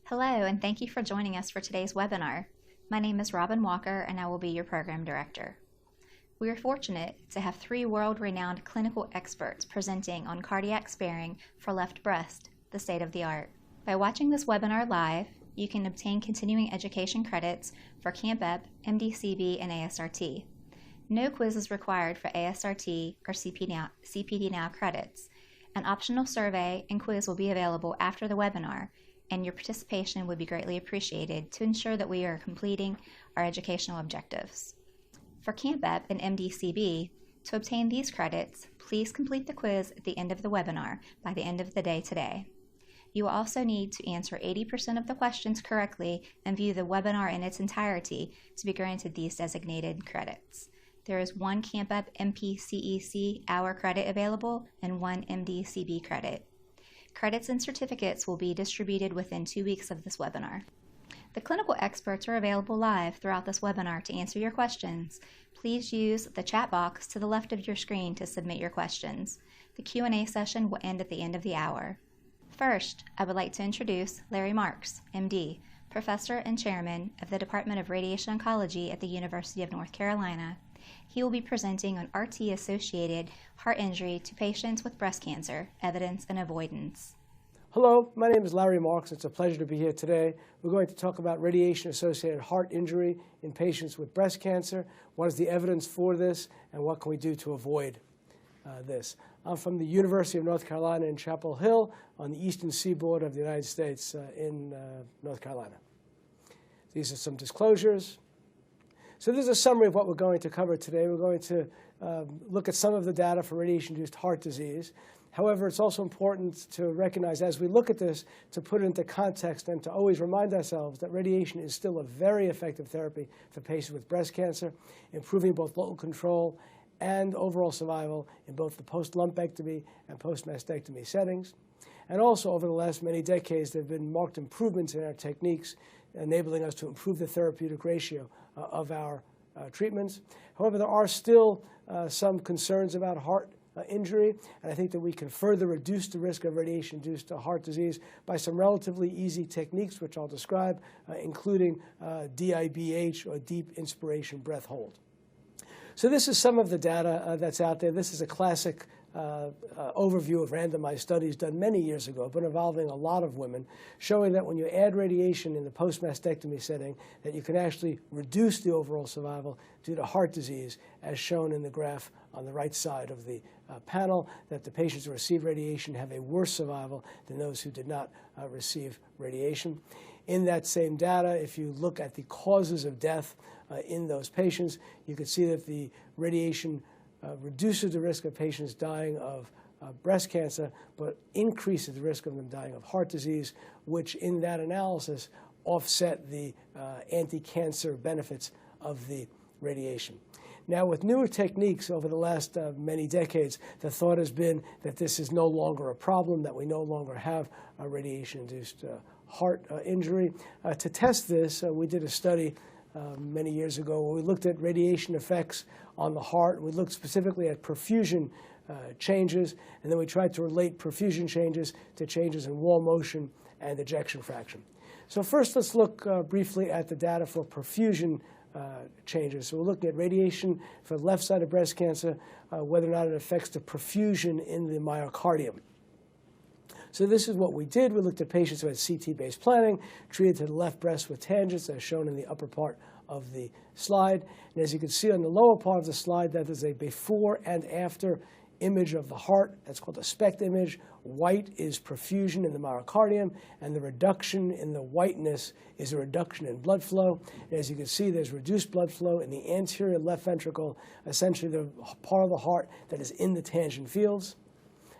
Hello, and thank you for joining us for today's webinar. My name is Robin Walker, and I will be your program director. We are fortunate to have three world-renowned clinical experts presenting on cardiac sparing for left breast, the state-of-the-art. By watching this webinar live, you can obtain continuing education credits for CAMP-EP, MD-CB, and ASRT. No quiz is required for ASRT or CPD Now credits. An optional survey and quiz will be available after the webinar, and your participation would be greatly appreciated to ensure that we are completing our educational objectives. For CAMP-EP and MD-CB, to obtain these credits, please complete the quiz at the end of the webinar by the end of the day today. You will also need to answer 80% of the questions correctly and view the webinar in its entirety to be granted these designated credits. There is one CAMP-EP MPCEC hour credit available and one MD-CB credit. Credits and certificates will be distributed within 2 weeks of this webinar. The clinical experts are available live throughout this webinar to answer your questions. Please use the chat box to the left of your screen to submit your questions. The Q&A session will end at the end of the hour. First, I would like to introduce Larry Marks, MD, Professor and Chairman of the Department of Radiation Oncology at the University of North Carolina. He will be presenting on RT-associated heart injury to patients with breast cancer, evidence and avoidance. Hello, my name is Larry Marks. It's a pleasure to be here today. We're going to talk about radiation-associated heart injury in patients with breast cancer. What is the evidence for this, and what can we do to avoid this? I'm from the University of North Carolina in Chapel Hill on the eastern seaboard of the United States in North Carolina. These are some disclosures. So this is a summary of what we're going to cover today. We're going to look at some of the data for radiation-induced heart disease. However, it's also important to recognize as we look at this to put it into context and to always remind ourselves that radiation is still a very effective therapy for patients with breast cancer, improving both local control and overall survival in both the post-lumpectomy and post-mastectomy settings. And also, over the last many decades, there have been marked improvements in our techniques, enabling us to improve the therapeutic ratio of our treatments. However, there are still some concerns about heart injury, and I think that we can further reduce the risk of radiation-induced heart disease by some relatively easy techniques, which I'll describe, including DIBH, or deep inspiration breath hold. So this is some of the data that's out there. This is a classic overview of randomized studies done many years ago, but involving a lot of women, showing that when you add radiation in the post-mastectomy setting, that you can actually reduce the overall survival due to heart disease, as shown in the graph on the right side of the panel, that the patients who receive radiation have a worse survival than those who did not receive radiation. In that same data, if you look at the causes of death in those patients, you can see that the radiation reduces the risk of patients dying of breast cancer, but increases the risk of them dying of heart disease, which in that analysis offset the anti-cancer benefits of the radiation. Now, with newer techniques over the last many decades, the thought has been that this is no longer a problem, that we no longer have a radiation-induced heart injury. To test this, we did a study many years ago where we looked at radiation effects on the heart. We looked specifically at perfusion changes, and then we tried to relate perfusion changes to changes in wall motion and ejection fraction. So first, let's look briefly at the data for perfusion changes. So we're looking at radiation for the left side of breast cancer, whether or not it affects the perfusion in the myocardium. So this is what we did. We looked at patients who had CT-based planning, treated to the left breast with tangents, as shown in the upper part of the slide. And as you can see on the lower part of the slide, that is a before and after image of the heart. That's called a SPECT image. White is perfusion in the myocardium, and the reduction in the whiteness is a reduction in blood flow. And as you can see, there's reduced blood flow in the anterior left ventricle, essentially the part of the heart that is in the tangent fields.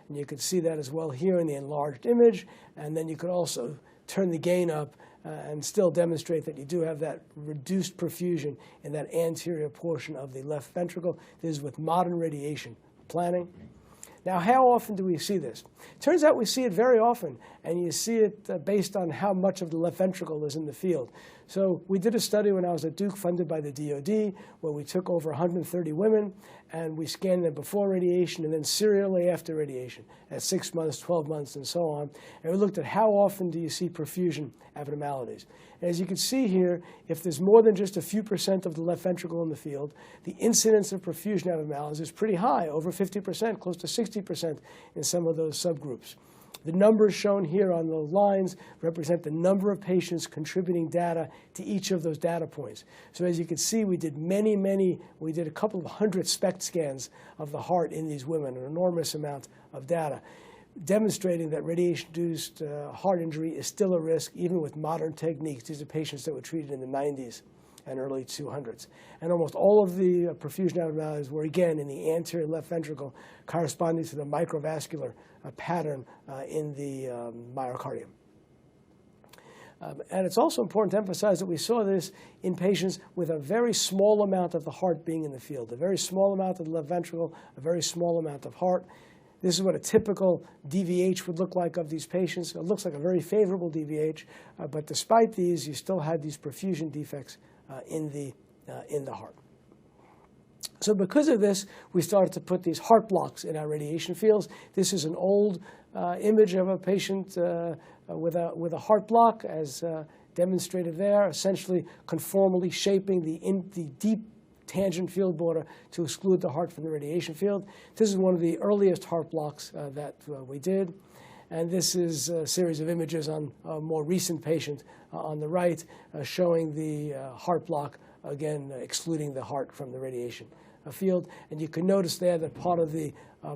And you can see that as well here in the enlarged image. And then you could also turn the gain up and still demonstrate that you do have that reduced perfusion in that anterior portion of the left ventricle. This is with modern radiation planning. Now, how often do we see this? Turns out we see it very often, and you see it based on how much of the left ventricle is in the field. So we did a study when I was at Duke funded by the DoD where we took over 130 women and we scanned them before radiation and then serially after radiation at 6 months, 12 months, and so on. And we looked at how often do you see perfusion abnormalities. And as you can see here, if there's more than just a few percent of the left ventricle in the field, the incidence of perfusion abnormalities is pretty high, over 50%, close to 60% in some of those subgroups. The numbers shown here on the lines represent the number of patients contributing data to each of those data points. So as you can see, we did we did a couple of hundred SPECT scans of the heart in these women, an enormous amount of data, demonstrating that radiation-induced heart injury is still a risk even with modern techniques. These are patients that were treated in the 90s and early 200s. And almost all of the perfusion abnormalities were, again, in the anterior left ventricle, corresponding to the microvascular pattern in the myocardium. And it's also important to emphasize that we saw this in patients with a very small amount of the heart being in the field, a very small amount of the left ventricle, a very small amount of heart. This is what a typical DVH would look like of these patients. It looks like a very favorable DVH, but despite these, you still had these perfusion defects in the heart. So because of this, we started to put these heart blocks in our radiation fields. This is an old image of a patient with a heart block, as demonstrated there, essentially conformally shaping the deep tangent field border to exclude the heart from the radiation field. This is one of the earliest heart blocks that we did. And this is a series of images on a more recent patient on the right, showing the heart block, again, excluding the heart from the radiation field. And you can notice there that part of the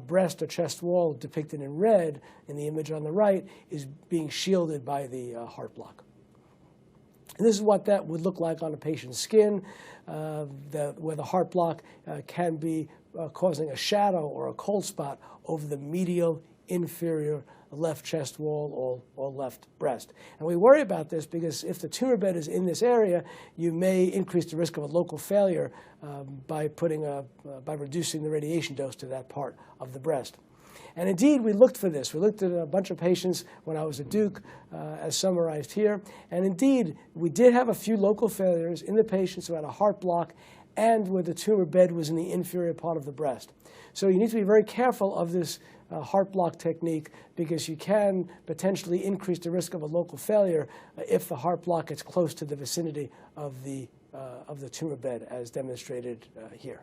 breast or chest wall depicted in red in the image on the right is being shielded by the heart block. And this is what that would look like on a patient's skin, where the heart block can be causing a shadow or a cold spot over the medial inferior left chest wall or left breast. And we worry about this because if the tumor bed is in this area, you may increase the risk of a local failure by reducing the radiation dose to that part of the breast. And indeed, we looked for this. We looked at a bunch of patients when I was at Duke, as summarized here. And indeed, we did have a few local failures in the patients who had a heart block and where the tumor bed was in the inferior part of the breast. So you need to be very careful of this heart block technique because you can potentially increase the risk of a local failure if the heart block gets close to the vicinity of the tumor bed, as demonstrated here.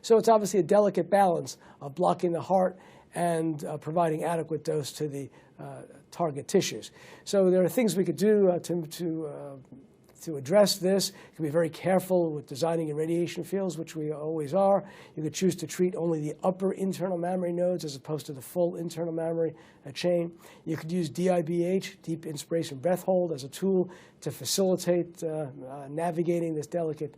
So it's obviously a delicate balance of blocking the heart and providing adequate dose to the target tissues. So there are things we could do to address this. You can be very careful with designing your radiation fields, which we always are. You could choose to treat only the upper internal mammary nodes as opposed to the full internal mammary chain. You could use DIBH, deep inspiration breath hold, as a tool to facilitate navigating this delicate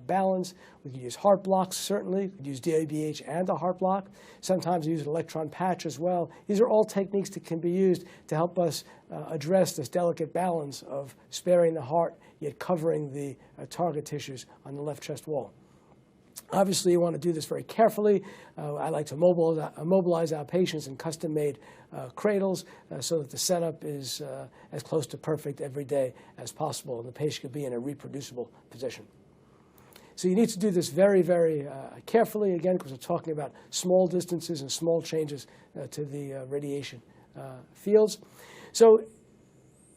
balance. We could use heart blocks, certainly. We could use DIBH and a heart block. Sometimes we use an electron patch as well. These are all techniques that can be used to help us address this delicate balance of sparing the heart, yet covering the target tissues on the left chest wall. Obviously, you want to do this very carefully. I like to mobilize our patients in custom-made cradles so that the setup is as close to perfect every day as possible, and the patient can be in a reproducible position. So you need to do this very, very carefully, again, because we're talking about small distances and small changes to the radiation fields. So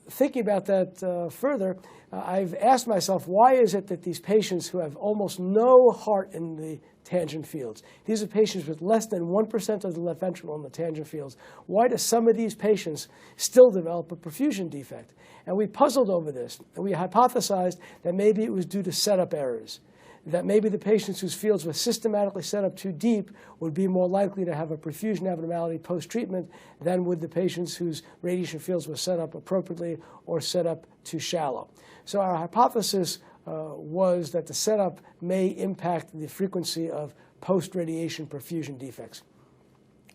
thinking about that further, I've asked myself, why is it that these patients who have almost no heart in the tangent fields, these are patients with less than 1% of the left ventricle in the tangent fields, why do some of these patients still develop a perfusion defect? And we puzzled over this, and we hypothesized that maybe it was due to setup errors, that maybe the patients whose fields were systematically set up too deep would be more likely to have a perfusion abnormality post-treatment than would the patients whose radiation fields were set up appropriately or set up too shallow. So our hypothesis was that the setup may impact the frequency of post-radiation perfusion defects.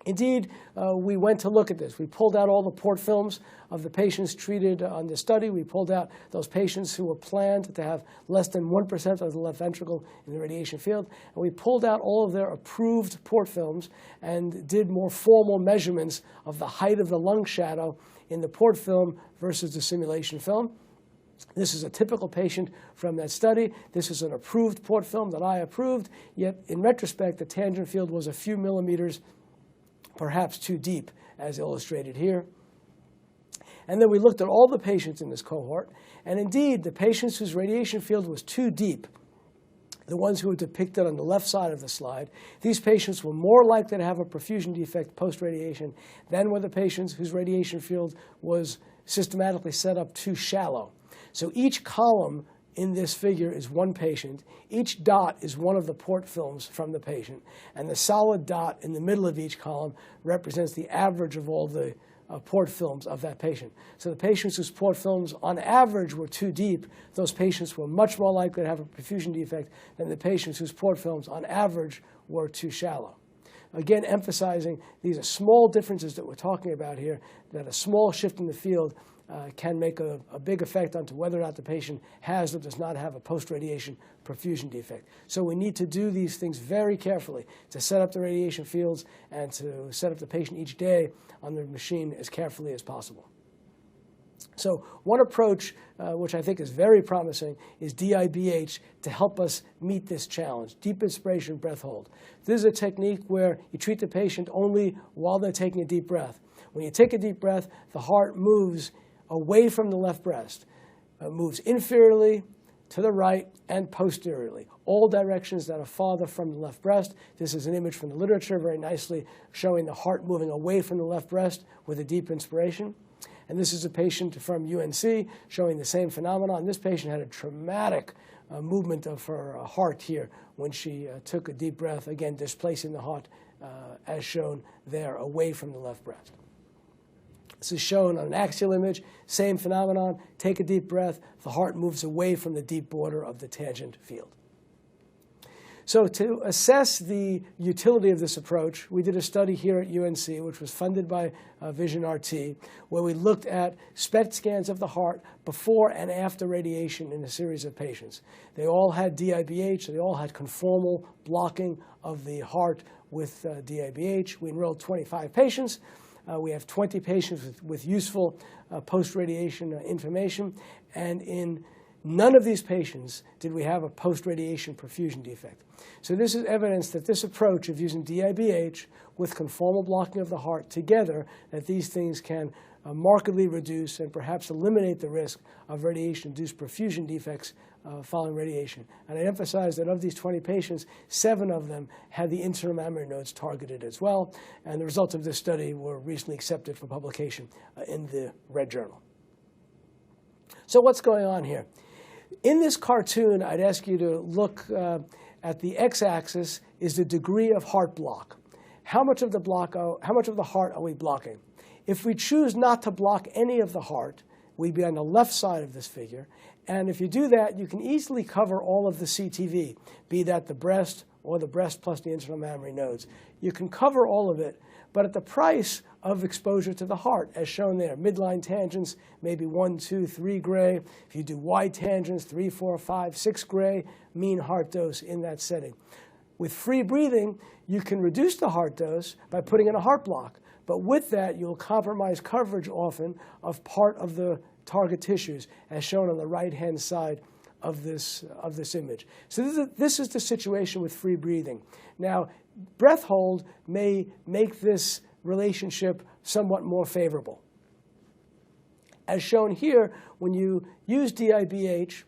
Indeed, we went to look at this. We pulled out all the port films of the patients treated on the study. We pulled out those patients who were planned to have less than 1% of the left ventricle in the radiation field. And we pulled out all of their approved port films and did more formal measurements of the height of the lung shadow in the port film versus the simulation film. This is a typical patient from that study. This is an approved port film that I approved, yet in retrospect, the tangent field was a few millimeters, perhaps too deep, as illustrated here. And then we looked at all the patients in this cohort, and indeed, the patients whose radiation field was too deep, the ones who are depicted on the left side of the slide, these patients were more likely to have a perfusion defect post-radiation than were the patients whose radiation field was systematically set up too shallow. So each column in this figure is one patient. Each dot is one of the port films from the patient. And the solid dot in the middle of each column represents the average of all the port films of that patient. So the patients whose port films on average were too deep, those patients were much more likely to have a perfusion defect than the patients whose port films on average were too shallow. Again, emphasizing these are small differences that we're talking about here, that a small shift in the field can make a big effect onto whether or not the patient has or does not have a post-radiation perfusion defect. So we need to do these things very carefully to set up the radiation fields and to set up the patient each day on the machine as carefully as possible. So one approach, which I think is very promising, is DIBH to help us meet this challenge, deep inspiration, breath hold. This is a technique where you treat the patient only while they're taking a deep breath. When you take a deep breath, the heart moves away from the left breast, moves inferiorly, to the right, and posteriorly, all directions that are farther from the left breast. This is an image from the literature very nicely showing the heart moving away from the left breast with a deep inspiration. And this is a patient from UNC showing the same phenomenon. This patient had a traumatic movement of her heart here when she took a deep breath, again displacing the heart as shown there away from the left breast. This is shown on an axial image, same phenomenon. Take a deep breath, the heart moves away from the deep border of the tangent field. So to assess the utility of this approach, we did a study here at UNC, which was funded by Vision RT, where we looked at SPECT scans of the heart before and after radiation in a series of patients. They all had DIBH, they all had conformal blocking of the heart with DIBH. We enrolled 25 patients. We have 20 patients with useful post-radiation information, and in none of these patients did we have a post-radiation perfusion defect. So this is evidence that this approach of using DIBH with conformal blocking of the heart together, that these things can markedly reduce and perhaps eliminate the risk of radiation-induced perfusion defects following radiation. And I emphasize that of these 20 patients, 7 of them had the internal mammary nodes targeted as well, and the results of this study were recently accepted for publication in the Red Journal. So what's going on here? In this cartoon, I'd ask you to look at the x-axis is the degree of heart block. How much of the heart are we blocking? If we choose not to block any of the heart, we'd be on the left side of this figure. And if you do that, you can easily cover all of the CTV, be that the breast or the breast plus the internal mammary nodes. You can cover all of it, but at the price of exposure to the heart, as shown there. Midline tangents, maybe 1, 2, 3 gray. If you do wide tangents, 3, 4, 5, 6 gray, mean heart dose in that setting. With free breathing, you can reduce the heart dose by putting in a heart block. But with that, you'll compromise coverage often of part of the target tissues, as shown on the right-hand side of this image. So this is the situation with free breathing. Now, breath hold may make this relationship somewhat more favorable. As shown here, when you use DIBH,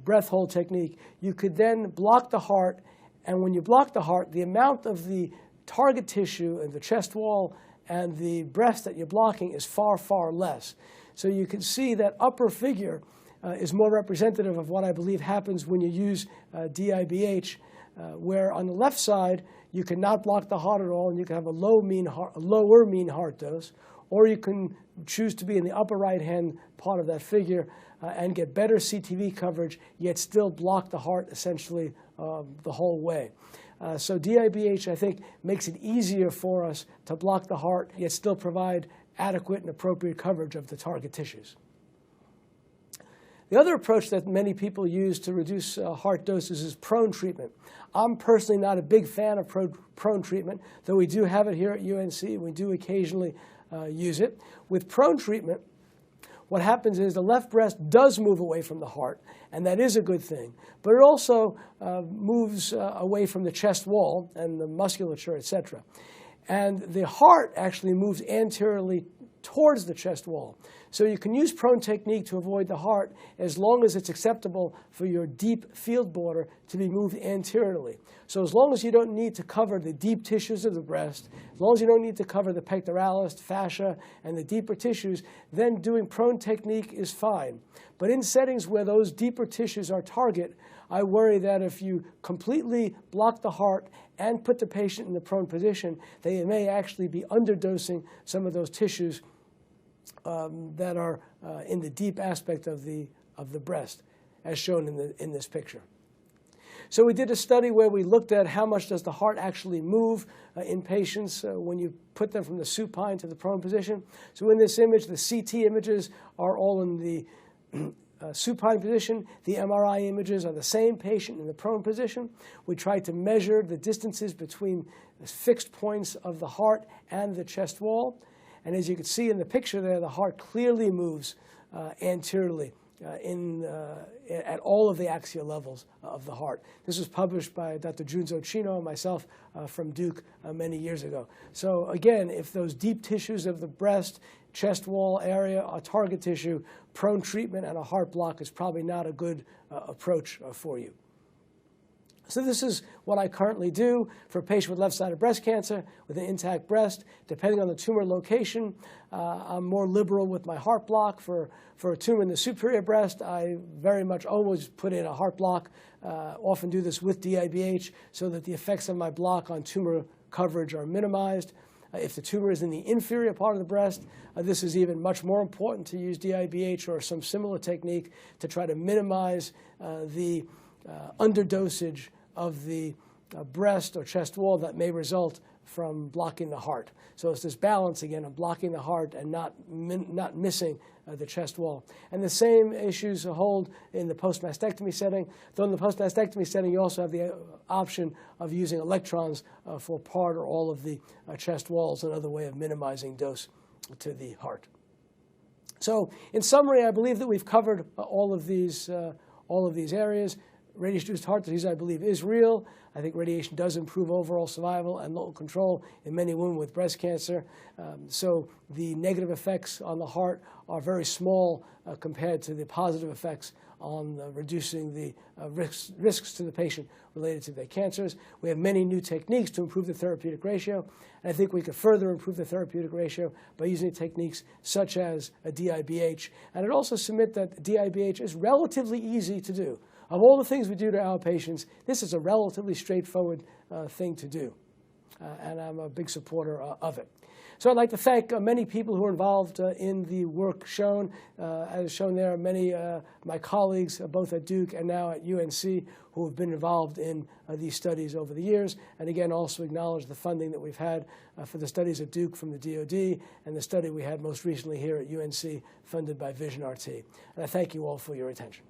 breath hold technique, you could then block the heart, and when you block the heart, the amount of the target tissue in the chest wall and the breast that you're blocking is far, far less. So you can see that upper figure is more representative of what I believe happens when you use DIBH, where on the left side, you can not block the heart at all, and you can have a lower mean heart dose, or you can choose to be in the upper right-hand part of that figure and get better CTV coverage, yet still block the heart essentially the whole way. So DIBH, I think, makes it easier for us to block the heart, yet still provide adequate and appropriate coverage of the target tissues. The other approach that many people use to reduce heart doses is prone treatment. I'm personally not a big fan of prone treatment, though we do have it here at UNC, and we do occasionally use it. With prone treatment, what happens is the left breast does move away from the heart, and that is a good thing. But it also moves away from the chest wall and the musculature, etc. And the heart actually moves anteriorly towards the chest wall. So you can use prone technique to avoid the heart as long as it's acceptable for your deep field border to be moved anteriorly. So as long as you don't need to cover the deep tissues of the breast, as long as you don't need to cover the pectoralis, fascia, and the deeper tissues, then doing prone technique is fine. But in settings where those deeper tissues are target, I worry that if you completely block the heart and put the patient in the prone position, they may actually be underdosing some of those tissues that are in the deep aspect of the breast, as shown in this picture. So we did a study where we looked at how much does the heart actually move in patients when you put them from the supine to the prone position. So in this image, the CT images are all in the supine position. The MRI images are the same patient in the prone position. We tried to measure the distances between the fixed points of the heart and the chest wall. And as you can see in the picture there, the heart clearly moves anteriorly at all of the axial levels of the heart. This was published by Dr. Junzo Chino and myself from Duke many years ago. So again, if those deep tissues of the breast, chest wall area are target tissue, prone treatment and a heart block is probably not a good approach for you. So this is what I currently do for a patient with left-sided breast cancer with an intact breast. Depending on the tumor location, I'm more liberal with my heart block. For a tumor in the superior breast, I very much always put in a heart block, often do this with DIBH so that the effects of my block on tumor coverage are minimized. If the tumor is in the inferior part of the breast, this is even much more important to use DIBH or some similar technique to try to minimize the underdosage of the breast or chest wall that may result from blocking the heart. So it's this balance, again, of blocking the heart and not missing the chest wall. And the same issues hold in the post-mastectomy setting. Though in the post-mastectomy setting, you also have the option of using electrons for part or all of the chest walls, another way of minimizing dose to the heart. So in summary, I believe that we've covered all of these areas. Radiation-induced heart disease, I believe, is real. I think radiation does improve overall survival and local control in many women with breast cancer. So the negative effects on the heart are very small compared to the positive effects on reducing the risks to the patient related to their cancers. We have many new techniques to improve the therapeutic ratio. And I think we could further improve the therapeutic ratio by using techniques such as a DIBH. And I'd also submit that DIBH is relatively easy to do. Of all the things we do to our patients, this is a relatively straightforward thing to do, and I'm a big supporter of it. So I'd like to thank many people who are involved in the work shown. As shown there, many my colleagues, both at Duke and now at UNC, who have been involved in these studies over the years, and again also acknowledge the funding that we've had for the studies at Duke from the DoD and the study we had most recently here at UNC funded by Vision RT. And I thank you all for your attention.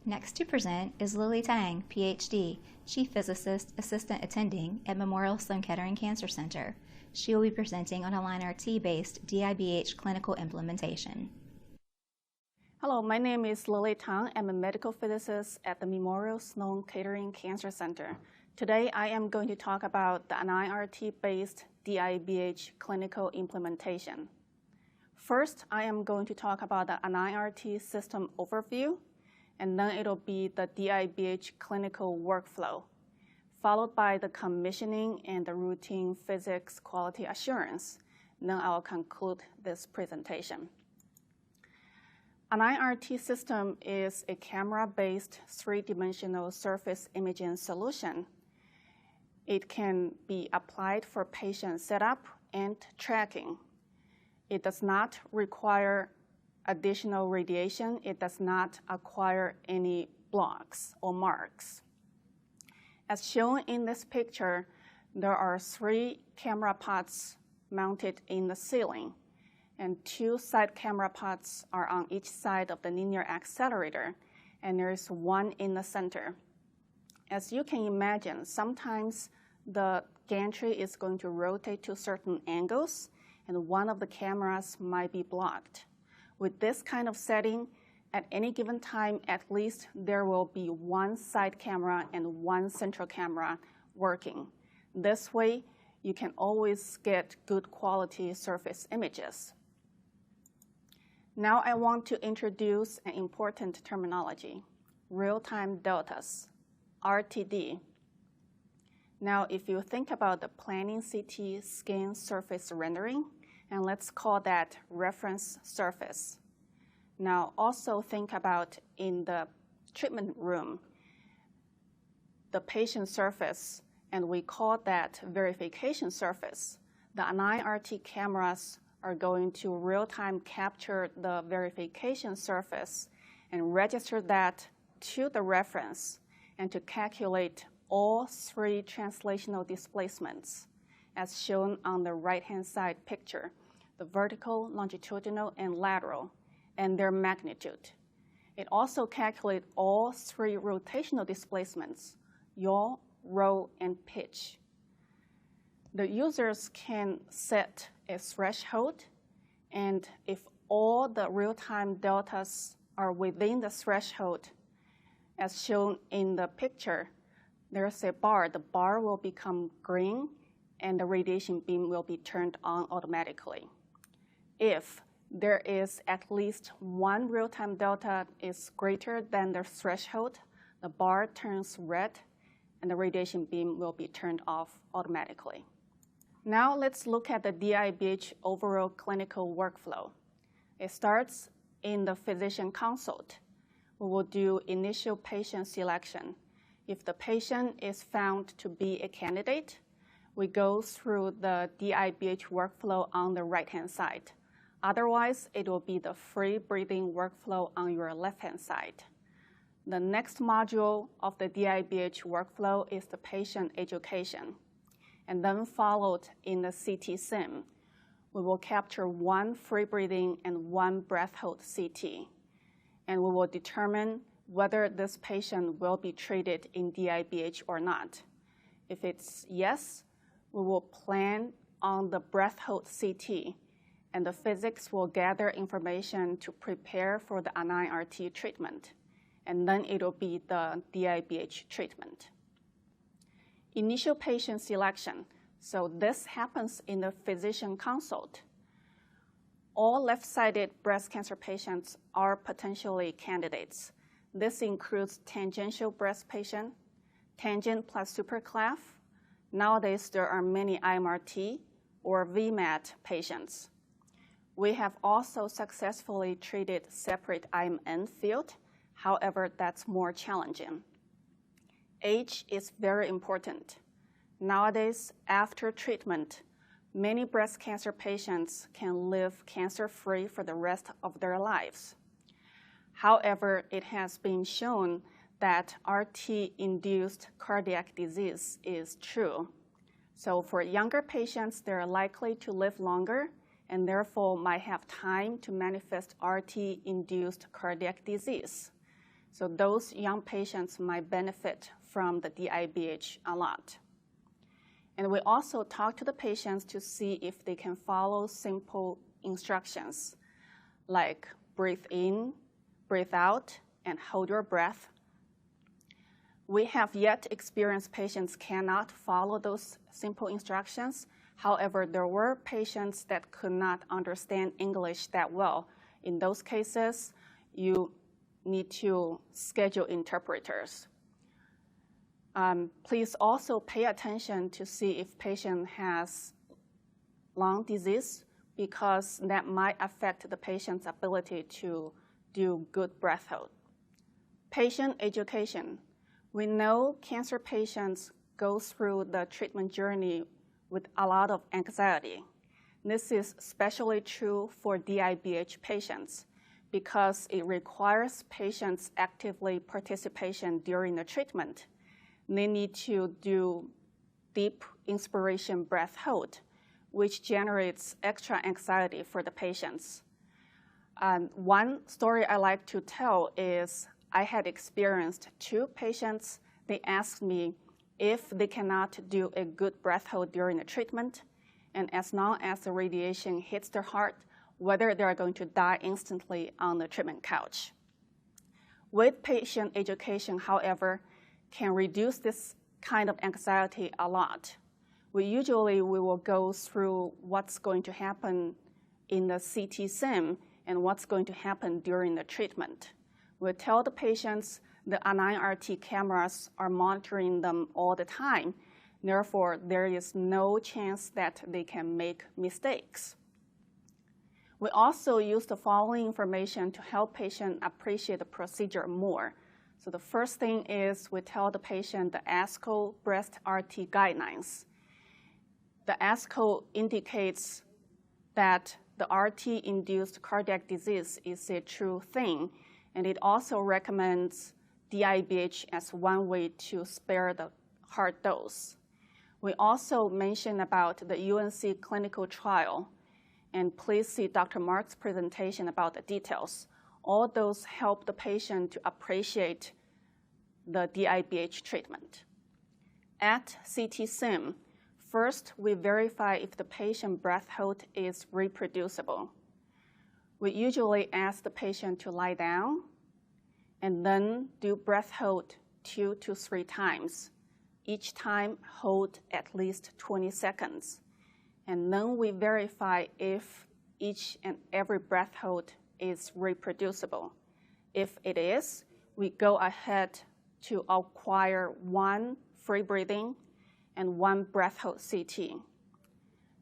Next to present is Lily Tang, PhD, Chief Physicist, Assistant Attending at Memorial Sloan Kettering Cancer Center. She will be presenting on a LINE-RT-based DIBH clinical implementation. Hello, my name is Lily Tang. I'm a medical physicist at the Memorial Sloan Kettering Cancer Center. Today, I am going to talk about the LINE-RT-based DIBH clinical implementation. First, I am going to talk about the LINE-RT system overview, and then it'll be the DIBH clinical workflow, followed by the commissioning and the routine physics quality assurance. Then I'll conclude this presentation. A LINE-RT system is a camera-based three-dimensional surface imaging solution. It can be applied for patient setup and tracking. It does not require additional radiation. It does not acquire any blocks or marks. As shown in this picture, there are 3 camera pods mounted in the ceiling, and 2 side camera pods are on each side of the linear accelerator, and there is 1 in the center. As you can imagine, sometimes the gantry is going to rotate to certain angles, and one of the cameras might be blocked. With this kind of setting, at any given time, at least there will be one side camera and one central camera working. This way, you can always get good quality surface images. Now I want to introduce an important terminology, real-time deltas, RTD. Now, if you think about the planning CT skin surface rendering, and let's call that reference surface. Now, also think about in the treatment room, the patient surface, and we call that verification surface. The NIRT cameras are going to real-time capture the verification surface and register that to the reference and to calculate all three translational displacements as shown on the right-hand side picture, the vertical, longitudinal, and lateral, and their magnitude. It also calculates all three rotational displacements, yaw, roll, and pitch. The users can set a threshold, and if all the real-time deltas are within the threshold, as shown in the picture, there's a bar. The bar will become green, and the radiation beam will be turned on automatically. If there is at least one real-time delta is greater than the threshold, the bar turns red, and the radiation beam will be turned off automatically. Now let's look at the DIBH overall clinical workflow. It starts in the physician consult. We will do initial patient selection. If the patient is found to be a candidate, we go through the DIBH workflow on the right-hand side. Otherwise, it will be the free breathing workflow on your left-hand side. The next module of the DIBH workflow is the patient education, and then followed in the CT sim. We will capture one free breathing and one breath hold CT, and we will determine whether this patient will be treated in DIBH or not. If it's yes, we will plan on the breath hold CT, and the physics will gather information to prepare for the NIRT treatment, and then it will be the DIBH treatment. Initial patient selection. So this happens in the physician consult. All left-sided breast cancer patients are potentially candidates. This includes tangential breast patient, tangent plus superclaf. Nowadays, there are many IMRT or VMAT patients. We have also successfully treated separate IMN field. However, that's more challenging. Age is very important. Nowadays, after treatment, many breast cancer patients can live cancer-free for the rest of their lives. However, it has been shown that RT-induced cardiac disease is true. So for younger patients, they're likely to live longer and therefore might have time to manifest RT-induced cardiac disease. So those young patients might benefit from the DIBH a lot. And we also talk to the patients to see if they can follow simple instructions like breathe in, breathe out, and hold your breath. We have yet experienced patients cannot follow those simple instructions. However, there were patients that could not understand English that well. In those cases, you need to schedule interpreters. Please also pay attention to see if patient has lung disease, because that might affect the patient's ability to do good breath hold. Patient education. We know cancer patients go through the treatment journey with a lot of anxiety. This is especially true for DIBH patients because it requires patients' actively participation during the treatment. They need to do deep inspiration breath hold, which generates extra anxiety for the patients. One story I like to tell is I had experienced 2 patients. They asked me if they cannot do a good breath hold during the treatment, and as long as the radiation hits their heart, whether they are going to die instantly on the treatment couch. With patient education, however, can reduce this kind of anxiety a lot. We will go through what's going to happen in the CT sim and what's going to happen during the treatment. We'll tell the patients the NIRT cameras are monitoring them all the time. Therefore, there is no chance that they can make mistakes. We also use the following information to help patients appreciate the procedure more. So the first thing is we tell the patient the ASCO breast RT guidelines. The ASCO indicates that the RT-induced cardiac disease is a true thing, and it also recommends DIBH as one way to spare the heart dose. We also mention about the UNC clinical trial, and please see Dr. Mark's presentation about the details. All those help the patient to appreciate the DIBH treatment. At CT sim, first, we verify if the patient breath hold is reproducible. We usually ask the patient to lie down and then do breath hold 2 to 3 times. Each time, hold at least 20 seconds. And then we verify if each and every breath hold is reproducible. If it is, we go ahead to acquire 1 free breathing and 1 breath hold CT.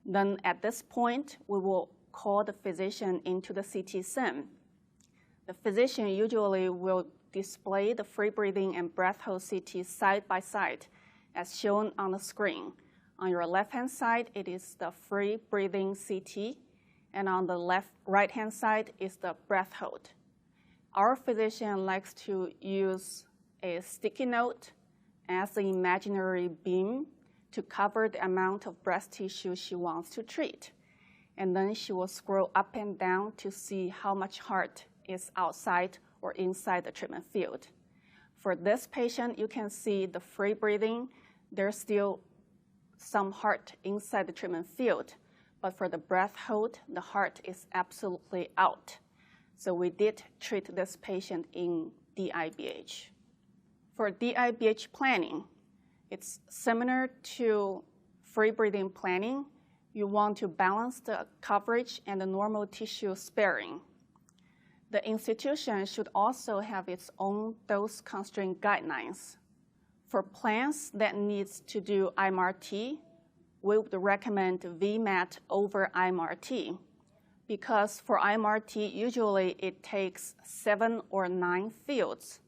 Then at this point, we will call the physician into the CT sim. The physician usually will display the free breathing and breath hold CT side by side as shown on the screen. On your left-hand side, it is the free breathing CT, and on the right-hand side is the breath hold. Our physician likes to use a sticky note as the imaginary beam to cover the amount of breast tissue she wants to treat. And then she will scroll up and down to see how much heart is outside or inside the treatment field. For this patient, you can see the free breathing. There's still some heart inside the treatment field, but for the breath hold, the heart is absolutely out. So we did treat this patient in DIBH. For DIBH planning, it's similar to free breathing planning. You want to balance the coverage and the normal tissue sparing. The institution should also have its own dose constraint guidelines. For plans that needs to do IMRT, we would recommend VMAT over IMRT, because for IMRT, usually it takes 7 or 9 fields.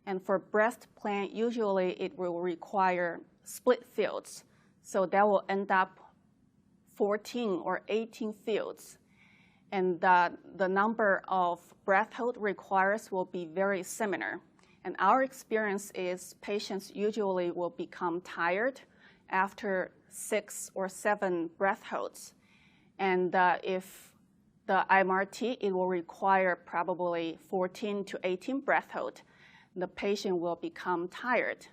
And for breast plan, usually it will require split fields. So that will end up 14 or 18 fields. And the number of breath hold requires will be very similar. And our experience is patients usually will become tired after 6 or 7 breath holds. And if the IMRT, it will require probably 14 to 18 breath hold. The patient will become tired.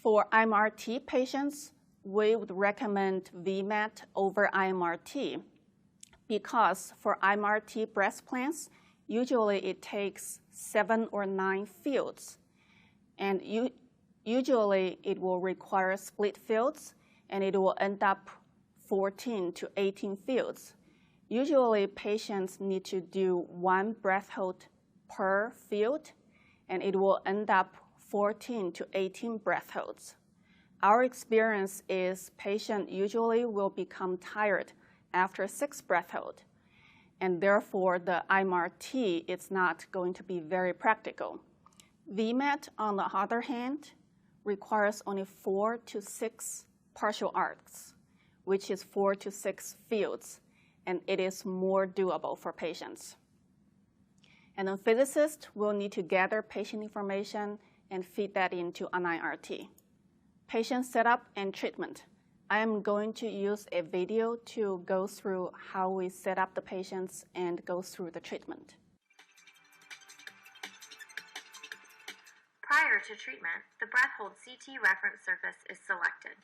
For IMRT patients, we would recommend VMAT over IMRT, because for IMRT breast plans, usually it takes 7 or 9 fields. And usually it will require split fields, and it will end up 14 to 18 fields. Usually patients need to do 1 breath hold per field, and it will end up 14 to 18 breath holds. Our experience is patient usually will become tired after 6 breath hold, and therefore the IMRT is not going to be very practical. VMAT, on the other hand, requires only 4 to 6 partial arcs, which is 4 to 6 fields, and it is more doable for patients. And then physicists will need to gather patient information and feed that into an IRT. Patient setup and treatment. I am going to use a video to go through how we set up the patients and go through the treatment. Prior to treatment, the breath hold CT reference surface is selected.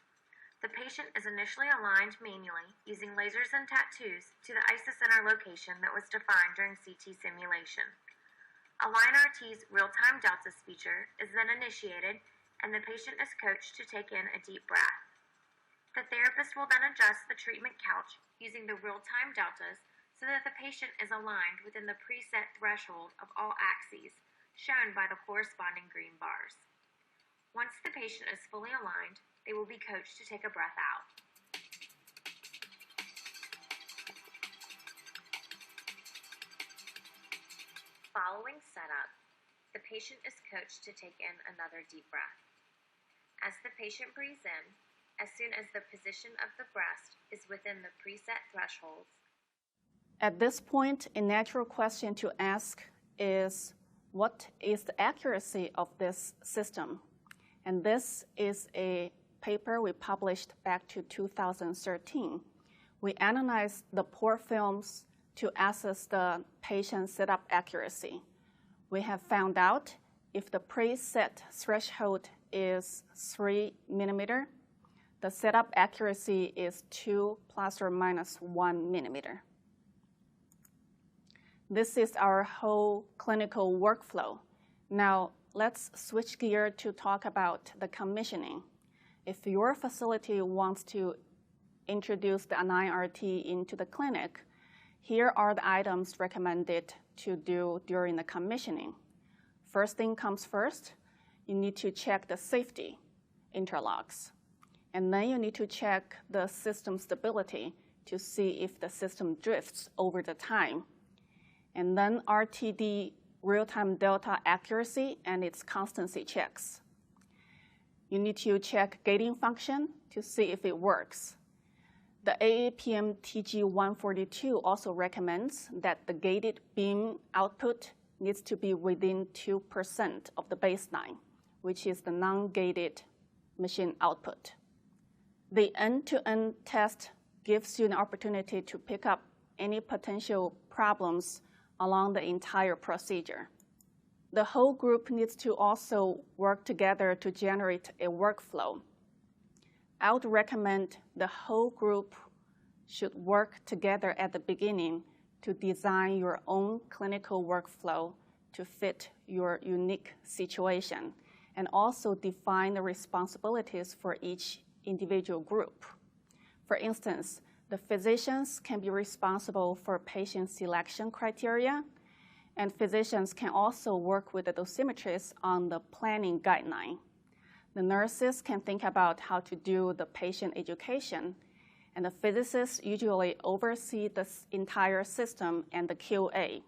The patient is initially aligned manually using lasers and tattoos to the isocenter location that was defined during CT simulation. AlignRT's real-time deltas feature is then initiated, and the patient is coached to take in a deep breath. The therapist will then adjust the treatment couch using the real-time deltas so that the patient is aligned within the preset threshold of all axes, shown by the corresponding green bars. Once the patient is fully aligned, they will be coached to take a breath out. Following setup, the patient is coached to take in another deep breath. As the patient breathes in, as soon as the position of the breast is within the preset thresholds. At this point, a natural question to ask is, what is the accuracy of this system? And this is a paper we published back to 2013. We analyzed the port films to assess the patient setup accuracy. We have found out if the preset threshold is 3 millimeter, the setup accuracy is 2 plus or minus 1 millimeter. This is our whole clinical workflow. Now, let's switch gear to talk about the commissioning. If your facility wants to introduce the AlignRT into the clinic, here are the items recommended to do during the commissioning. First thing comes first, you need to check the safety interlocks. And then you need to check the system stability to see if the system drifts over the time. And then RTD real-time delta accuracy and its constancy checks. You need to check gating function to see if it works. The AAPM TG142 also recommends that the gated beam output needs to be within 2% of the baseline, which is the non-gated machine output. The end-to-end test gives you an opportunity to pick up any potential problems along the entire procedure. The whole group needs to also work together to generate a workflow. I would recommend the whole group should work together at the beginning to design your own clinical workflow to fit your unique situation, and also define the responsibilities for each individual group. For instance, the physicians can be responsible for patient selection criteria, and physicians can also work with the dosimetrists on the planning guideline. The nurses can think about how to do the patient education, and the physicists usually oversee the entire system and the QA.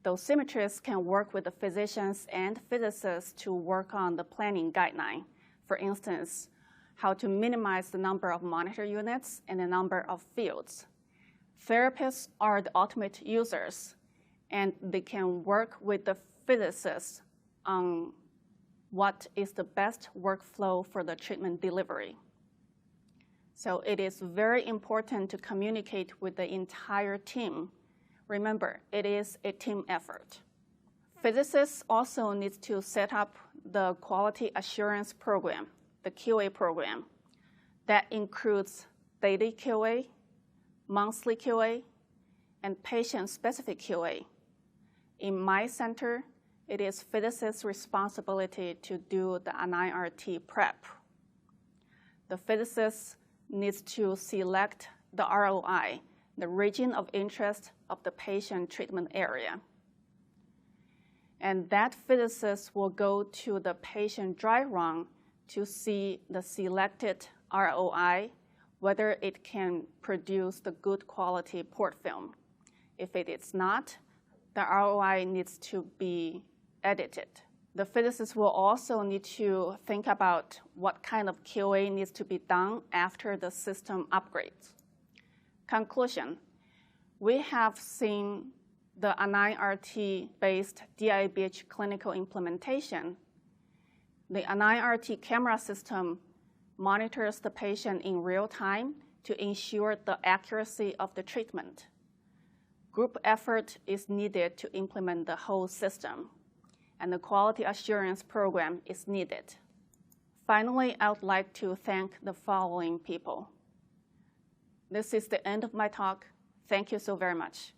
Dosimetrists can work with the physicians and physicists to work on the planning guideline. For instance, how to minimize the number of monitor units and the number of fields. Therapists are the ultimate users, and they can work with the physicists on what is the best workflow for the treatment delivery. So it is very important to communicate with the entire team. Remember, it is a team effort. Physicists also need to set up the quality assurance program, the QA program. That includes daily QA, monthly QA, and patient-specific QA. In my center, it is physicists' responsibility to do the AlignRT prep. The physicist needs to select the ROI, the region of interest of the patient treatment area. And that physicist will go to the patient dry run to see the selected ROI, whether it can produce the good quality port film. If it is not, the ROI needs to be edited. The physicist will also need to think about what kind of QA needs to be done after the system upgrades. Conclusion, we have seen the AlignRT-based DIBH clinical implementation. The AlignRT camera system monitors the patient in real time to ensure the accuracy of the treatment. Group effort is needed to implement the whole system, and the quality assurance program is needed. Finally, I would like to thank the following people. This is the end of my talk. Thank you so very much.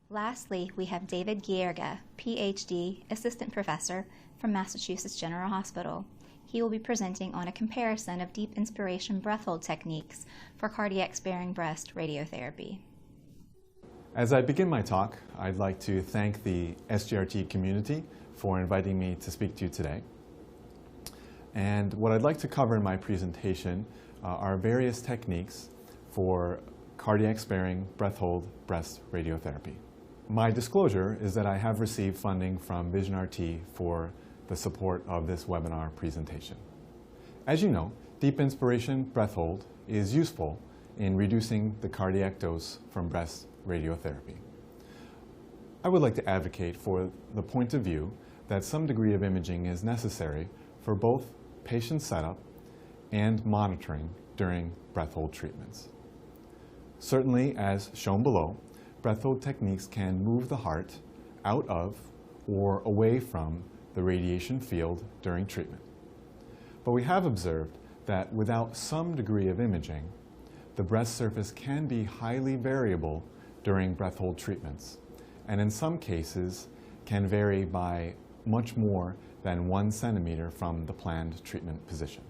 Lastly, we have David Gierga, PhD, Assistant Professor from Massachusetts General Hospital. He will be presenting on a comparison of deep inspiration breath hold techniques for cardiac-sparing breast radiotherapy. As I begin my talk, I'd like to thank the SGRT community for inviting me to speak to you today. And what I'd like to cover in my presentation are various techniques for cardiac-sparing breath hold breast radiotherapy. My disclosure is that I have received funding from VisionRT for the support of this webinar presentation. As you know, deep inspiration breath hold is useful in reducing the cardiac dose from breast radiotherapy. I would like to advocate for the point of view that some degree of imaging is necessary for both patient setup and monitoring during breath hold treatments. Certainly, as shown below, breath hold techniques can move the heart out of or away from the radiation field during treatment. But we have observed that without some degree of imaging, the breast surface can be highly variable during breath hold treatments, and in some cases can vary by much more than 1 centimeter from the planned treatment position.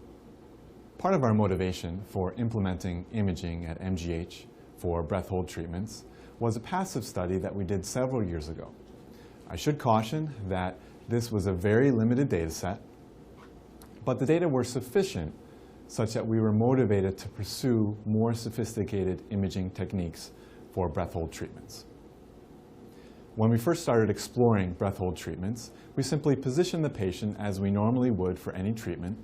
Part of our motivation for implementing imaging at MGH for breath hold treatments was a passive study that we did several years ago. I should caution that this was a very limited data set, but the data were sufficient such that we were motivated to pursue more sophisticated imaging techniques for breath hold treatments. When we first started exploring breath hold treatments, we simply positioned the patient as we normally would for any treatment,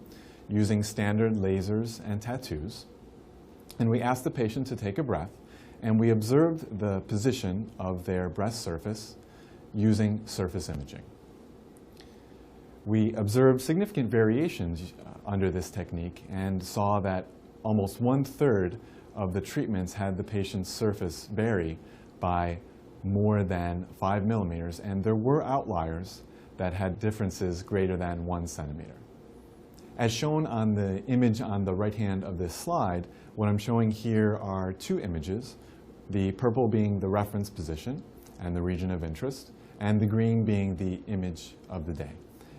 using standard lasers and tattoos, and we asked the patient to take a breath, and we observed the position of their breast surface using surface imaging. We observed significant variations under this technique and saw that almost 1/3 of the treatments had the patient's surface vary by more than 5 millimeters, and there were outliers that had differences greater than 1 centimeter. As shown on the image on the right hand of this slide, what I'm showing here are 2 images, the purple being the reference position and the region of interest, and the green being the image of the day.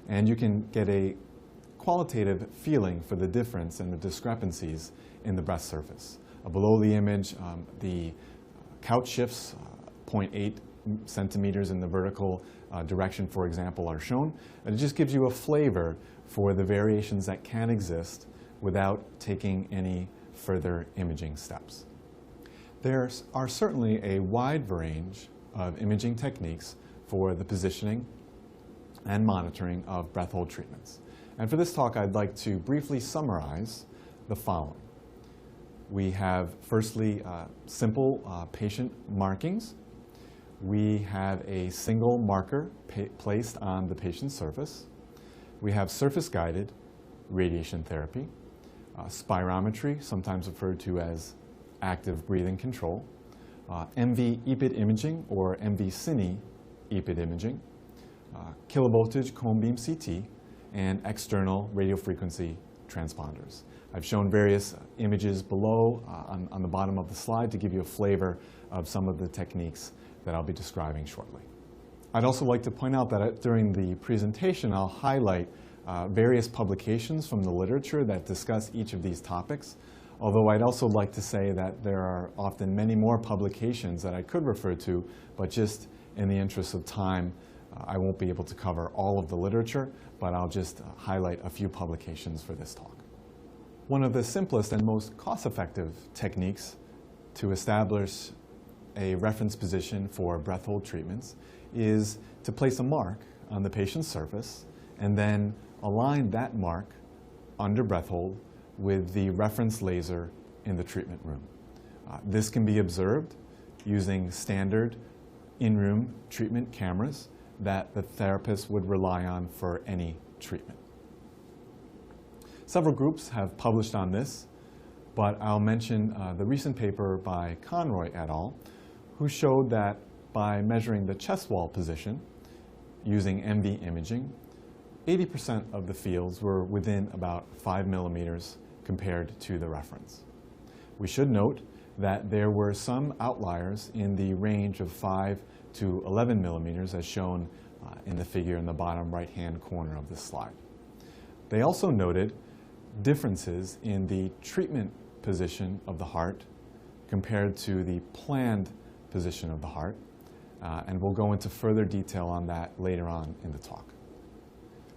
And you can get a qualitative feeling for the difference and the discrepancies in the breast surface. Below the image, the couch shifts 0.8 centimeters in the vertical direction, for example, are shown. And it just gives you a flavor for the variations that can exist without taking any further imaging steps. There are certainly a wide range of imaging techniques for the positioning and monitoring of breath hold treatments. And for this talk, I'd like to briefly summarize the following. We have, firstly, simple patient markings. We have a single marker placed on the patient's surface. We have surface-guided radiation therapy, spirometry, sometimes referred to as active breathing control, MV EPID imaging or MV Cine EPID imaging, kilovoltage cone beam CT, and external radiofrequency transponders. I've shown various images below on the bottom of the slide to give you a flavor of some of the techniques that I'll be describing shortly. I'd also like to point out that during the presentation, I'll highlight various publications from the literature that discuss each of these topics, although I'd also like to say that there are often many more publications that I could refer to, but just in the interest of time, I won't be able to cover all of the literature, but I'll just highlight a few publications for this talk. One of the simplest and most cost-effective techniques to establish a reference position for breath hold treatments is to place a mark on the patient's surface and then align that mark under breath hold with the reference laser in the treatment room. This can be observed using standard in-room treatment cameras that the therapist would rely on for any treatment. Several groups have published on this, but I'll mention the recent paper by Conroy et al., who showed that by measuring the chest wall position using MV imaging, 80% of the fields were within about 5 millimeters compared to the reference. We should note that there were some outliers in the range of 5 to 11 millimeters as shown in the figure in the bottom right-hand corner of this slide. They also noted differences in the treatment position of the heart compared to the planned position of the heart, and we'll go into further detail on that later on in the talk.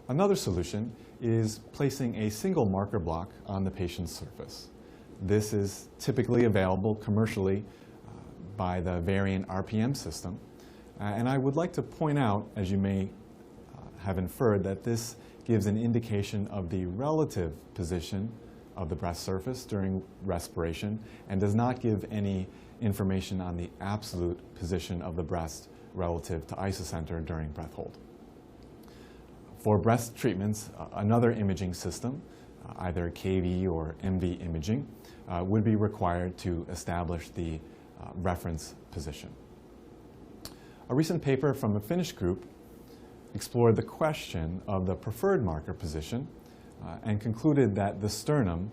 Another solution is placing a single marker block on the patient's surface. This is typically available commercially by the variant RPM system, and I would like to point out, as you may have inferred, that this gives an indication of the relative position of the breast surface during respiration and does not give any information on the absolute position of the breast relative to isocenter during breath hold. For breast treatments, another imaging system, either KV or MV imaging, would be required to establish the reference position. A recent paper from a Finnish group explored the question of the preferred marker position and concluded that the sternum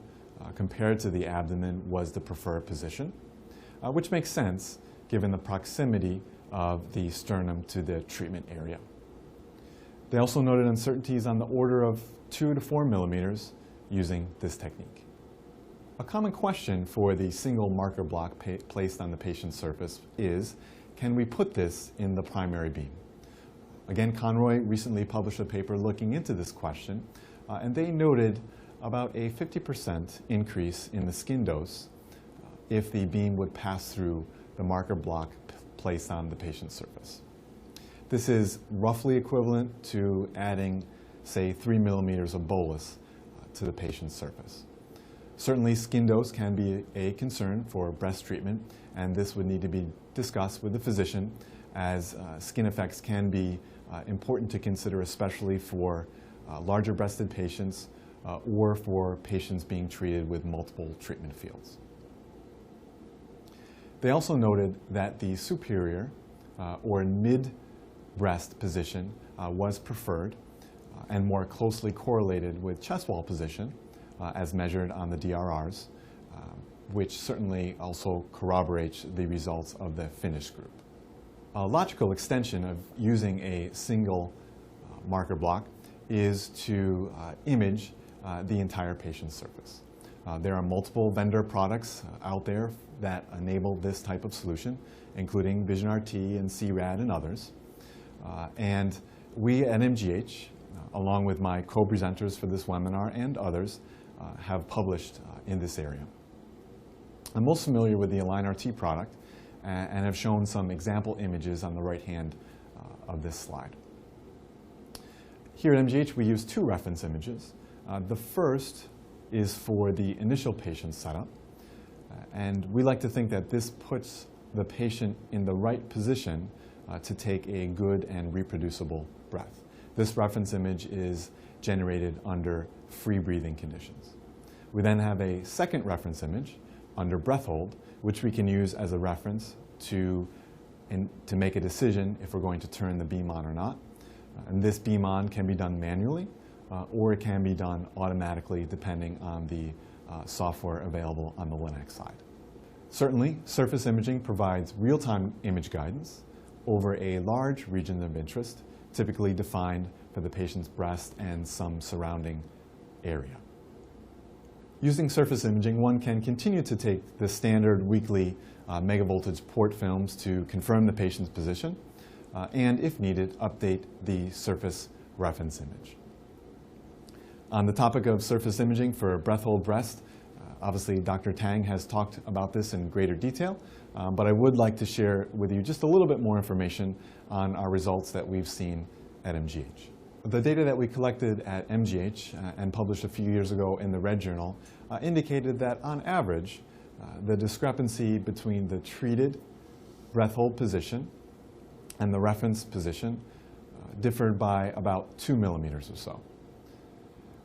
compared to the abdomen was the preferred position, which makes sense given the proximity of the sternum to the treatment area. They also noted uncertainties on the order of 2 to 4 millimeters using this technique. A common question for the single marker block placed on the patient's surface is, can we put this in the primary beam? Again, Conroy recently published a paper looking into this question, and they noted about a 50% increase in the skin dose if the beam would pass through the marker block placed on the patient's surface. This is roughly equivalent to adding, say, 3 millimeters of bolus to the patient's surface. Certainly, skin dose can be a concern for breast treatment, and this would need to be discussed with the physician, as skin effects can be important to consider, especially for larger breasted patients or for patients being treated with multiple treatment fields. They also noted that the superior or mid-breast position was preferred and more closely correlated with chest wall position as measured on the DRRs, which certainly also corroborates the results of the Finnish group. A logical extension of using a single marker block is to image the entire patient's surface. There are multiple vendor products out there that enable this type of solution, including Vision RT and CRAD and others. And we at MGH, along with my co-presenters for this webinar and others, have published in this area. I'm most familiar with the Align RT product and have shown some example images on the right hand of this slide. Here at MGH, we use 2 reference images. The first is for the initial patient setup, and we like to think that this puts the patient in the right position to take a good and reproducible breath. This reference image is generated under free breathing conditions. We then have a second reference image under breath hold, which we can use as a reference to make a decision if we're going to turn the beam on or not. And this beam on can be done manually, or it can be done automatically depending on the software available on the Linux side. Certainly, surface imaging provides real-time image guidance over a large region of interest, typically defined for the patient's breast and some surrounding area. Using surface imaging, one can continue to take the standard weekly megavoltage port films to confirm the patient's position, and if needed, update the surface reference image. On the topic of surface imaging for breath hold breast, obviously Dr. Tang has talked about this in greater detail, but I would like to share with you just a little bit more information on our results that we've seen at MGH. The data that we collected at MGH and published a few years ago in the Red Journal indicated that on average, the discrepancy between the treated breath hold position and the reference position differed by about 2 millimeters or so.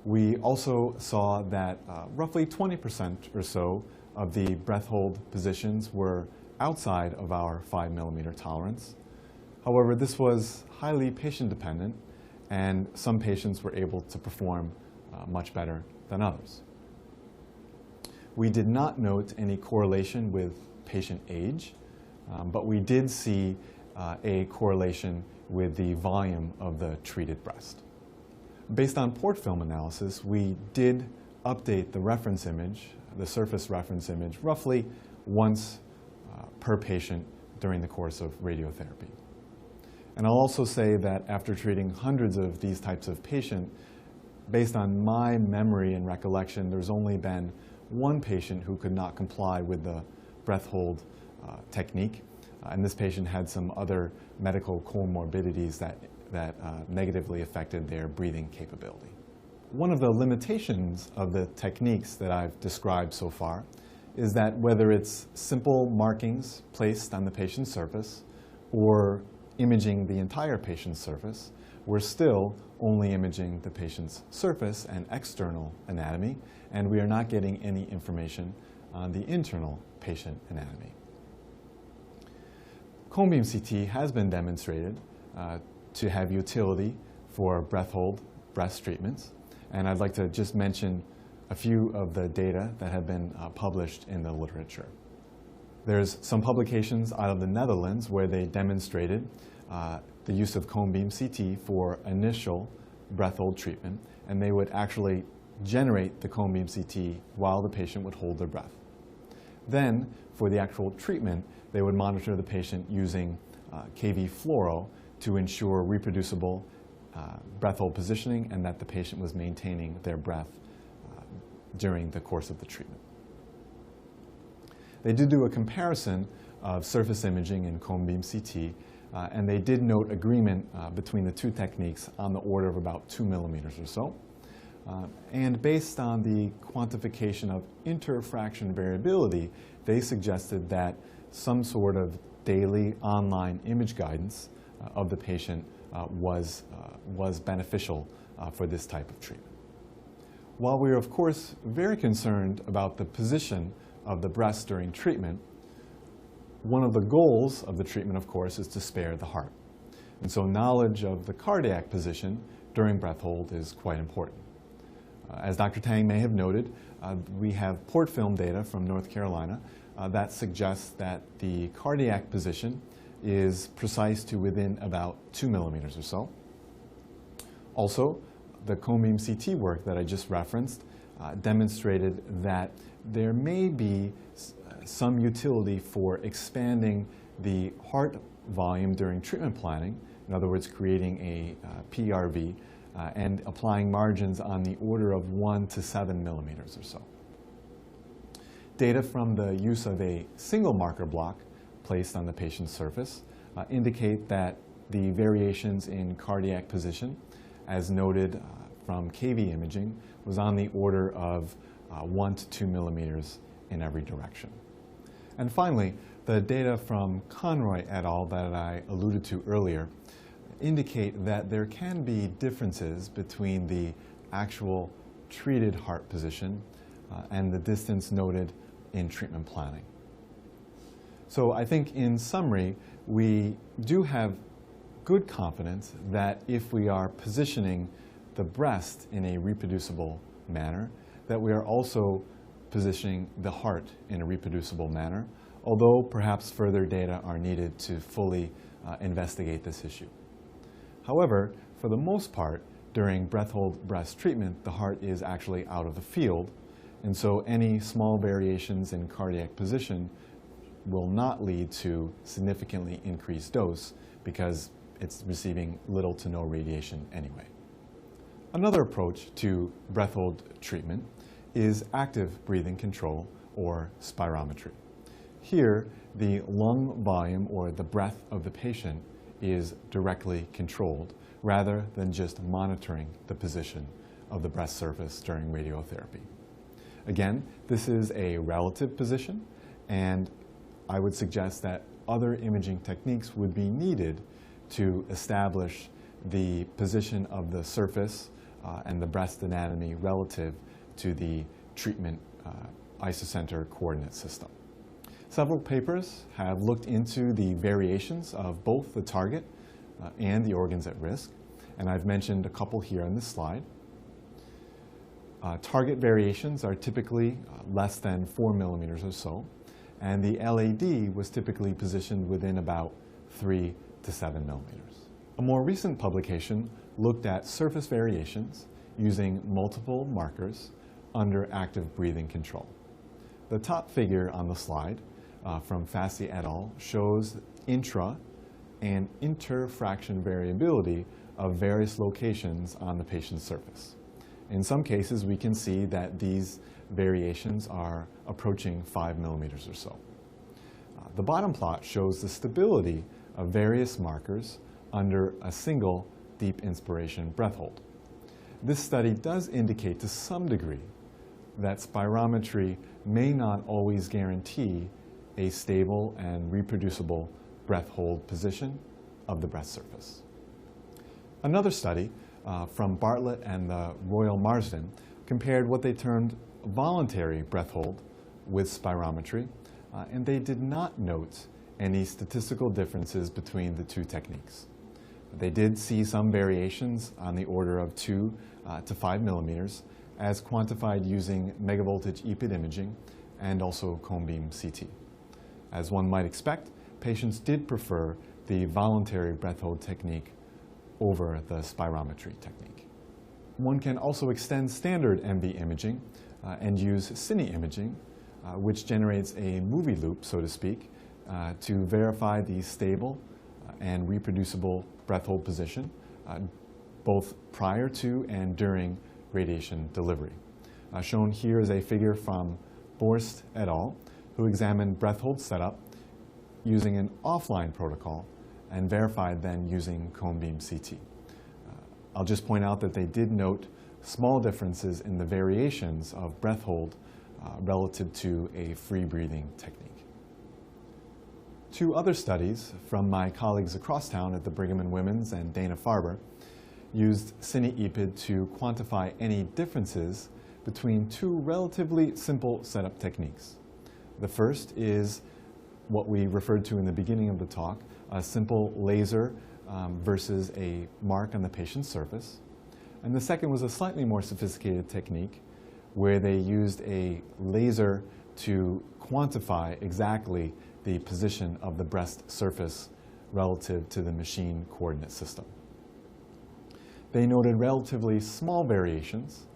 We also saw that roughly 20% or so of the breath hold positions were outside of our 5 millimeter tolerance. However, this was highly patient dependent and some patients were able to perform much better than others. We did not note any correlation with patient age, but we did see a correlation with the volume of the treated breast. Based on port film analysis, we did update the reference image, the surface reference image, roughly once per patient during the course of radiotherapy. And I'll also say that after treating hundreds of these types of patients, based on my memory and recollection, there's only been one patient who could not comply with the breath hold technique, and this patient had some other medical comorbidities that negatively affected their breathing capability. One of the limitations of the techniques that I've described so far is that whether it's simple markings placed on the patient's surface or imaging the entire patient's surface, we're still only imaging the patient's surface and external anatomy, and we are not getting any information on the internal patient anatomy. Cone beam CT has been demonstrated to have utility for breath hold breast treatments, and I'd like to just mention a few of the data that have been published in the literature. There's some publications out of the Netherlands where they demonstrated the use of cone beam CT for initial breath hold treatment, and they would actually generate the cone beam CT while the patient would hold their breath. Then, for the actual treatment, they would monitor the patient using KV fluoro to ensure reproducible breath hold positioning and that the patient was maintaining their breath during the course of the treatment. They did do a comparison of surface imaging and cone beam CT, and they did note agreement between the two techniques on the order of about 2 millimeters or so. And based on the quantification of interfraction variability, they suggested that some sort of daily online image guidance of the patient was beneficial for this type of treatment. While we are, of course, very concerned about the position of the breast during treatment, one of the goals of the treatment, of course, is to spare the heart. And so knowledge of the cardiac position during breath hold is quite important. As Dr. Tang may have noted, we have port film data from North Carolina that suggests that the cardiac position is precise to within about 2 millimeters or so. Also, the cone beam CT work that I just referenced demonstrated that there may be some utility for expanding the heart volume during treatment planning, in other words, creating a PRV, and applying margins on the order of 1 to 7 millimeters or so. Data from the use of a single marker block placed on the patient's surface indicate that the variations in cardiac position, as noted from KV imaging, was on the order of 1 to 2 millimeters in every direction. And finally, the data from Conroy et al. That I alluded to earlier indicate that there can be differences between the actual treated heart position and the distance noted in treatment planning. So I think in summary, we do have good confidence that if we are positioning the breast in a reproducible manner, that we are also positioning the heart in a reproducible manner, although perhaps further data are needed to fully investigate this issue. However, for the most part, during breath hold breast treatment, the heart is actually out of the field, and so any small variations in cardiac position will not lead to significantly increased dose because it's receiving little to no radiation anyway. Another approach to breath hold treatment is active breathing control, or spirometry. Here, the lung volume, or the breath of the patient, is directly controlled rather than just monitoring the position of the breast surface during radiotherapy. Again, this is a relative position, and I would suggest that other imaging techniques would be needed to establish the position of the surface and the breast anatomy relative to the treatment isocenter coordinate system. Several papers have looked into the variations of both the target and the organs at risk, and I've mentioned a couple here on this slide. Target variations are typically less than 4 millimeters or so, and the LAD was typically positioned within about 3 to 7 millimeters. A more recent publication looked at surface variations using multiple markers under active breathing control. The top figure on the slide from Fassi et al. Shows intra and interfraction variability of various locations on the patient's surface. In some cases, we can see that these variations are approaching 5 millimeters or so. The bottom plot shows the stability of various markers under a single deep inspiration breath hold. This study does indicate to some degree that spirometry may not always guarantee a stable and reproducible breath hold position of the breast surface. Another study from Bartlett and the Royal Marsden compared what they termed voluntary breath hold with spirometry, and they did not note any statistical differences between the two techniques. They did see some variations on the order of 2 to 5 millimeters as quantified using megavoltage EPID imaging and also cone beam CT. As one might expect, patients did prefer the voluntary breath hold technique over the spirometry technique. One can also extend standard MV imaging and use cine imaging, which generates a movie loop, so to speak, to verify the stable and reproducible breath hold position, both prior to and during radiation delivery. Shown here is a figure from Borst et al., who examined breath hold setup using an offline protocol and verified then using cone beam CT. I'll just point out that they did note small differences in the variations of breath hold relative to a free breathing technique. Two other studies from my colleagues across town at the Brigham and Women's and Dana-Farber used cine-EPID to quantify any differences between two relatively simple setup techniques. The first is what we referred to in the beginning of the talk, a simple laser versus a mark on the patient's surface. And the second was a slightly more sophisticated technique where they used a laser to quantify exactly the position of the breast surface relative to the machine coordinate system. They noted relatively small variations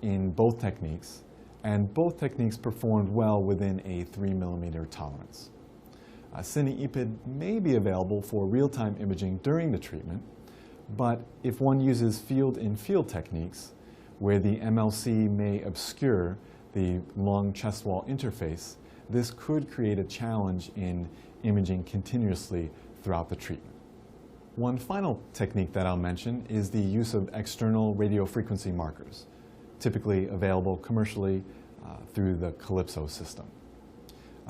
in both techniques, and both techniques performed well within a 3 millimeter tolerance. Cine-EPID may be available for real-time imaging during the treatment, but if one uses field-in-field techniques, where the MLC may obscure the lung chest wall interface, this could create a challenge in imaging continuously throughout the treatment. One final technique that I'll mention is the use of external radiofrequency markers, typically available commercially through the Calypso system.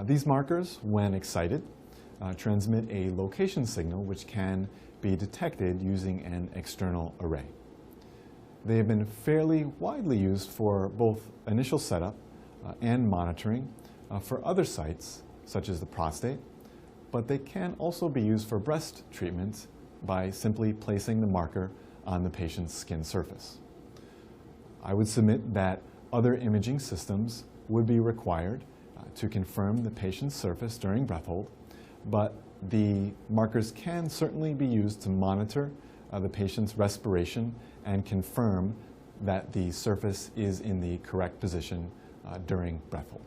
These markers, when excited, transmit a location signal which can be detected using an external array. They have been fairly widely used for both initial setup and monitoring for other sites, such as the prostate, but they can also be used for breast treatment by simply placing the marker on the patient's skin surface. I would submit that other imaging systems would be required to confirm the patient's surface during breath hold, but the markers can certainly be used to monitor the patient's respiration and confirm that the surface is in the correct position during breath hold.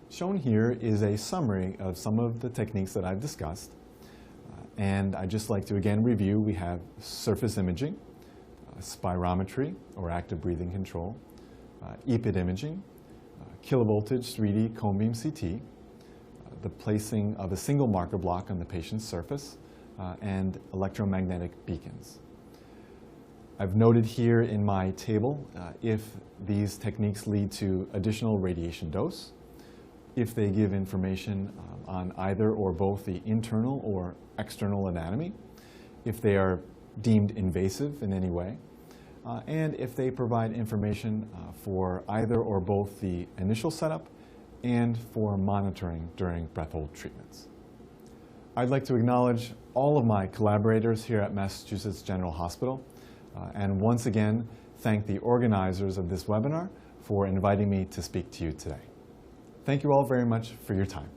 Shown here is a summary of some of the techniques that I've discussed, and I'd just like to again review. We have surface imaging, spirometry or active breathing control, EPID imaging, kilovoltage 3D cone beam CT, the placing of a single marker block on the patient's surface, and electromagnetic beacons. I've noted here in my table if these techniques lead to additional radiation dose, if they give information on either or both the internal or external anatomy, if they are deemed invasive in any way, and if they provide information for either or both the initial setup and for monitoring during breath hold treatments. I'd like to acknowledge all of my collaborators here at Massachusetts General Hospital, and once again, thank the organizers of this webinar for inviting me to speak to you today. Thank you all very much for your time.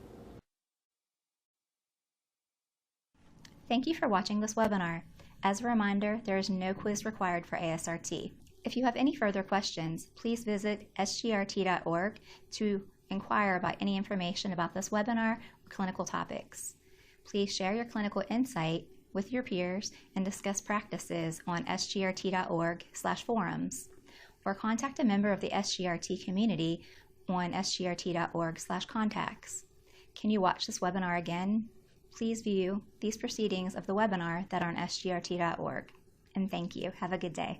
Thank you for watching this webinar. As a reminder, there is no quiz required for ASRT. If you have any further questions, please visit sgrt.org to inquire about any information about this webinar or clinical topics. Please share your clinical insight with your peers and discuss practices on sgrt.org/forums, or contact a member of the SGRT community on sgrt.org/contacts. Can you watch this webinar again? Please view these proceedings of the webinar that are on sgrt.org. And thank you. Have a good day.